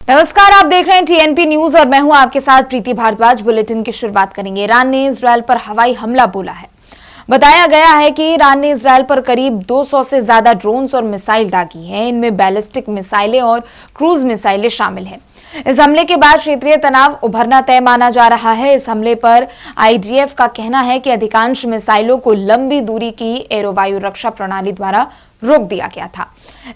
नमस्कार, आप देख रहे हैं टीएनपी न्यूज और मैं हूं आपके साथ प्रीति भारद्वाज। बुलेटिन की शुरुआत करेंगे। ईरान ने इजरायल पर हवाई हमला बोला है। बताया गया है कि ईरान ने इजरायल पर करीब 200 से ज्यादा ड्रोन्स और मिसाइल दागी हैं। इनमें बैलिस्टिक मिसाइलें और क्रूज मिसाइलें शामिल हैं। इस हमले के बाद क्षेत्रीय तनाव उभरना तय माना जा रहा है। इस हमले पर आईडीएफ का कहना है कि अधिकांश मिसाइलों को लंबी दूरी की एरोवायु रक्षा प्रणाली द्वारा रोक दिया गया था।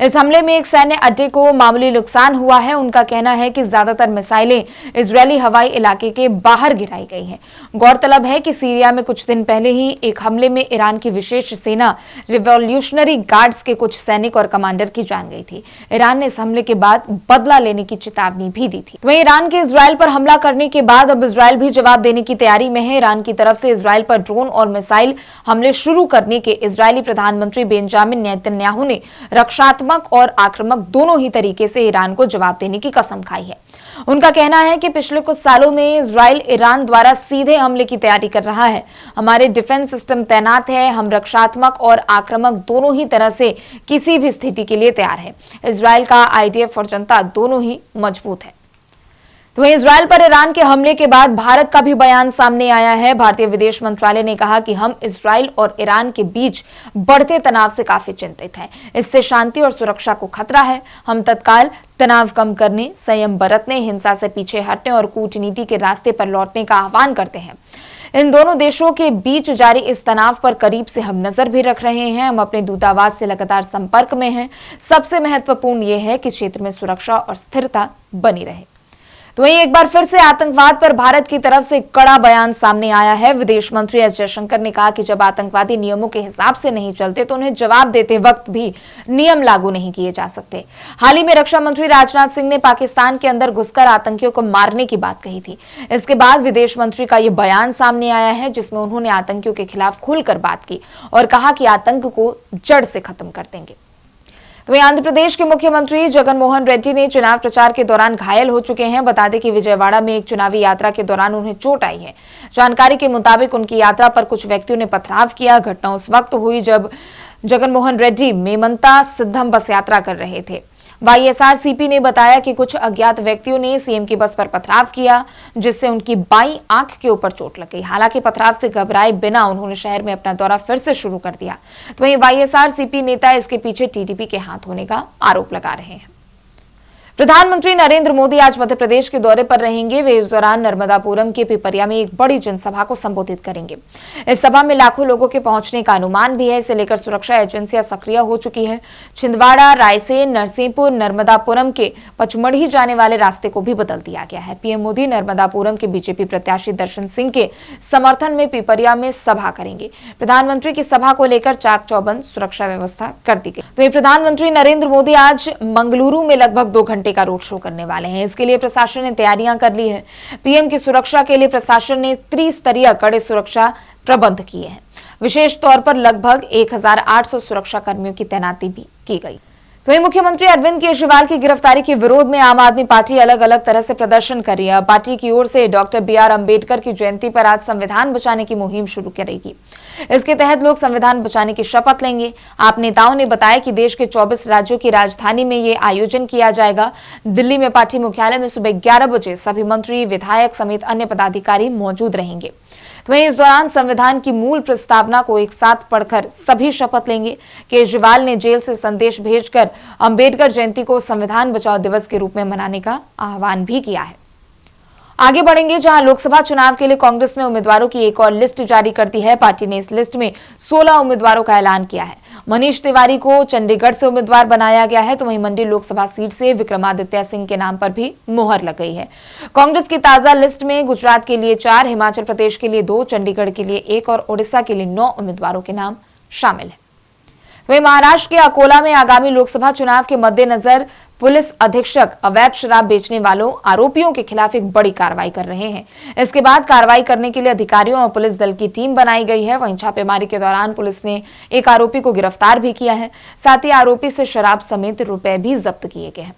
इस हमले में एक सैन्य अड्डे को मामूली नुकसान हुआ है। उनका कहना है कि ज्यादातर मिसाइलें इजरायली हवाई इलाके के बाहर गिराई गई हैं। गौरतलब है कि सीरिया में कुछ दिन पहले ही एक हमले में ईरान की विशेष सेना रिवॉल्यूशनरी गार्ड्स के कुछ सैनिक और कमांडर की जान गई थी। ईरान ने इस हमले के बाद बदला लेने की चेतावनी भी दी थी। वहीं ईरान के इजरायल पर हमला करने के बाद अब इजरायल भी जवाब देने की तैयारी में है। ईरान की तरफ से इजरायल पर ड्रोन और मिसाइल हमले शुरू करने के इजरायली प्रधानमंत्री बेंजामिन नेतन्याहू ने रक्षात्मक और आक्रामक दोनों ही तरीके से ईरान को जवाब देने की कसम खाई है। उनका कहना है कि पिछले कुछ सालों में इजरायल ईरान द्वारा सीधे हमले की तैयारी कर रहा है। हमारे डिफेंस सिस्टम तैनात है। हम रक्षात्मक और आक्रामक दोनों ही तरह से किसी भी स्थिति के लिए तैयार है। इजरायल का आईडीएफ और जनता दोनों ही मजबूत है। तो वहीं इजरायल पर ईरान के हमले के बाद भारत का भी बयान सामने आया है। भारतीय विदेश मंत्रालय ने कहा कि हम इजरायल और ईरान के बीच बढ़ते तनाव से काफी चिंतित हैं। इससे शांति और सुरक्षा को खतरा है। हम तत्काल तनाव कम करने, संयम बरतने, हिंसा से पीछे हटने और कूटनीति के रास्ते पर लौटने का आह्वान करते हैं। इन दोनों देशों के बीच जारी इस तनाव पर करीब से हम नजर भी रख रहे हैं। हम अपने दूतावास से लगातार संपर्क में हैं। सबसे महत्वपूर्ण यह है कि क्षेत्र में सुरक्षा और स्थिरता बनी रहे। तो वहीं एक बार फिर से आतंकवाद पर भारत की तरफ से कड़ा बयान सामने आया है। विदेश मंत्री एस जयशंकर ने कहा कि जब आतंकवादी नियमों के हिसाब से नहीं चलते तो उन्हें जवाब देते वक्त भी नियम लागू नहीं किए जा सकते। हाल ही में रक्षा मंत्री राजनाथ सिंह ने पाकिस्तान के अंदर घुसकर आतंकियों को मारने की बात कही थी। इसके बाद विदेश मंत्री का यह बयान सामने आया है, जिसमें उन्होंने आतंकियों के खिलाफ खुलकर बात की और कहा कि आतंक को जड़ से खत्म कर देंगे। तो वहीं आंध्र प्रदेश के मुख्यमंत्री जगन मोहन रेड्डी ने चुनाव प्रचार के दौरान घायल हो चुके हैं। बता दें कि विजयवाड़ा में एक चुनावी यात्रा के दौरान उन्हें चोट आई है। जानकारी के मुताबिक उनकी यात्रा पर कुछ व्यक्तियों ने पथराव किया। घटना उस वक्त हुई जब जगन मोहन रेड्डी मेमंता सिद्धम बस यात्रा कर रहे थे। वाईएसआरसीपी ने बताया कि कुछ अज्ञात व्यक्तियों ने सीएम की बस पर पथराव किया, जिससे उनकी बाईं आंख के ऊपर चोट लग गई। हालांकि पथराव से घबराए बिना उन्होंने शहर में अपना दौरा फिर से शुरू कर दिया। तो वहीं वाईएसआरसीपी नेता इसके पीछे टीडीपी के हाथ होने का आरोप लगा रहे हैं। प्रधानमंत्री नरेंद्र मोदी आज मध्य प्रदेश के दौरे पर रहेंगे। वे इस दौरान नर्मदापुरम के पिपरिया में एक बड़ी जनसभा को संबोधित करेंगे। इस सभा में लाखों लोगों के पहुंचने का अनुमान भी है। इसे लेकर सुरक्षा एजेंसियां सक्रिय हो चुकी है। छिंदवाड़ा, रायसेन, नरसिंहपुर, नर्मदापुरम के पचमढ़ी जाने वाले रास्ते को भी बदल दिया गया है। पीएम मोदी नर्मदापुरम के बीजेपी प्रत्याशी दर्शन सिंह के समर्थन में पिपरिया में सभा करेंगे। प्रधानमंत्री की सभा को लेकर चाक चौबंद सुरक्षा व्यवस्था कर दी गई। तो प्रधानमंत्री नरेंद्र मोदी आज मंगलुरु में लगभग 2 घंटे का रोड शो करने वाले हैं। इसके लिए प्रशासन ने तैयारियां कर ली है। पीएम की सुरक्षा के लिए प्रशासन ने त्रिस्तरीय कड़े सुरक्षा प्रबंध किए हैं। विशेष तौर पर लगभग 1800 सुरक्षा कर्मियों की तैनाती भी की गई। वहीं मुख्यमंत्री अरविंद केजरीवाल की गिरफ्तारी के विरोध में आम आदमी पार्टी अलग अलग तरह से प्रदर्शन कर रही है। पार्टी की ओर से डॉक्टर बीआर अंबेडकर की जयंती पर आज संविधान बचाने की मुहिम शुरू करेगी। इसके तहत लोग संविधान बचाने की शपथ लेंगे। आप नेताओं ने बताया कि देश के 24 राज्यों की राजधानी में ये आयोजन किया जाएगा। दिल्ली में पार्टी मुख्यालय में सुबह 11 बजे सभी मंत्री, विधायक समेत अन्य पदाधिकारी मौजूद रहेंगे। तो वहीं इस दौरान संविधान की मूल प्रस्तावना को एक साथ पढ़कर सभी शपथ लेंगे। केजरीवाल ने जेल से संदेश भेजकर अंबेडकर जयंती को संविधान बचाओ दिवस के रूप में मनाने का आह्वान भी किया है। आगे बढ़ेंगे, जहां लोकसभा चुनाव के लिए कांग्रेस ने उम्मीदवारों की एक और लिस्ट जारी कर दी है। पार्टी ने इस लिस्ट में 16 उम्मीदवारों का ऐलान किया है। मनीष तिवारी को चंडीगढ़ से उम्मीदवार बनाया गया है। तो वहीं मंडी लोकसभा सीट से विक्रमादित्य सिंह के नाम पर भी मुहर लग गई है। कांग्रेस की ताजा लिस्ट में गुजरात के लिए 4, हिमाचल प्रदेश के लिए 2, चंडीगढ़ के लिए 1 और ओडिशा के लिए 9 उम्मीदवारों के नाम शामिल है। वहीं महाराष्ट्र के अकोला में आगामी लोकसभा चुनाव के मद्देनजर पुलिस अधीक्षक अवैध शराब बेचने वालों आरोपियों के खिलाफ एक बड़ी कार्रवाई कर रहे हैं। इसके बाद कार्रवाई करने के लिए अधिकारियों और पुलिस दल की टीम बनाई गई है। वहीं छापेमारी के दौरान पुलिस ने एक आरोपी को गिरफ्तार भी किया है। साथ ही आरोपी से शराब समेत रुपए भी जब्त किए गए हैं।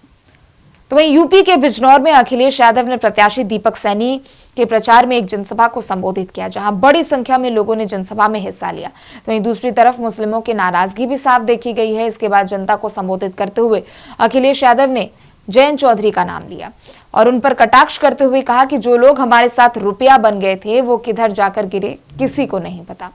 तो वहीं यूपी के बिजनौर में अखिलेश यादव ने प्रत्याशी दीपक सैनी के प्रचार में एक जनसभा को संबोधित किया, जहां बड़ी संख्या में लोगों ने जनसभा में हिस्सा लिया। तो वहीं दूसरी तरफ मुस्लिमों की नाराजगी भी साफ देखी गई है। इसके बाद जनता को संबोधित करते हुए अखिलेश यादव ने जयंत चौधरी का नाम लिया और उन पर कटाक्ष करते हुए कहा कि जो लोग हमारे साथ रुपया बन गए थे वो किधर जाकर गिरे किसी को नहीं पता।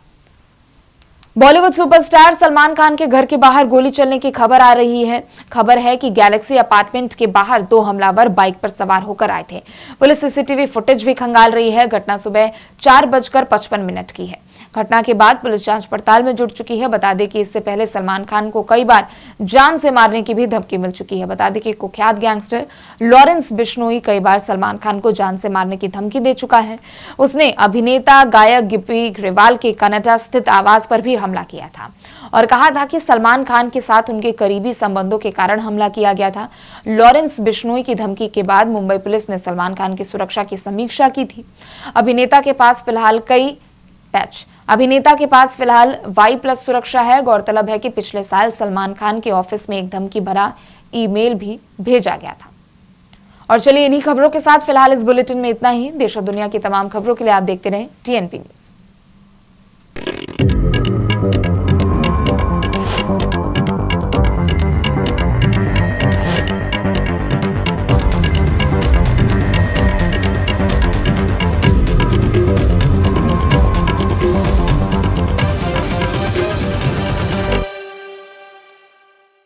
बॉलीवुड सुपरस्टार सलमान खान के घर के बाहर गोली चलने की खबर आ रही है। खबर है कि गैलेक्सी अपार्टमेंट के बाहर 2 हमलावर बाइक पर सवार होकर आए थे। पुलिस सीसीटीवी फुटेज भी खंगाल रही है। घटना सुबह 4:55 की है। घटना के बाद पुलिस जांच पड़ताल में जुट चुकी है। बता दें कि इससे पहले सलमान खान को कई बार जान से मारने की भी धमकी मिल चुकी है। बता दें कि कुख्यात गैंगस्टर लॉरेंस बिश्नोई कई बार सलमान खान को जान से मारने की धमकी दे चुका है। उसने अभिनेता गायक गिप्पी ग्रेवाल के कनाडा स्थित आवास पर भी हमला किया था और कहा था कि सलमान खान के साथ उनके करीबी संबंधों के कारण हमला किया गया था। लॉरेंस बिश्नोई की धमकी के बाद मुंबई पुलिस ने सलमान खान की सुरक्षा की समीक्षा की थी। अभिनेता के पास फिलहाल Y+ सुरक्षा है। गौरतलब है कि पिछले साल सलमान खान के ऑफिस में एक धमकी भरा ईमेल भी भेजा गया था। और चलिए इन्हीं खबरों के साथ फिलहाल इस बुलेटिन में इतना ही। देश और दुनिया की तमाम खबरों के लिए आप देखते रहें TNP न्यूज।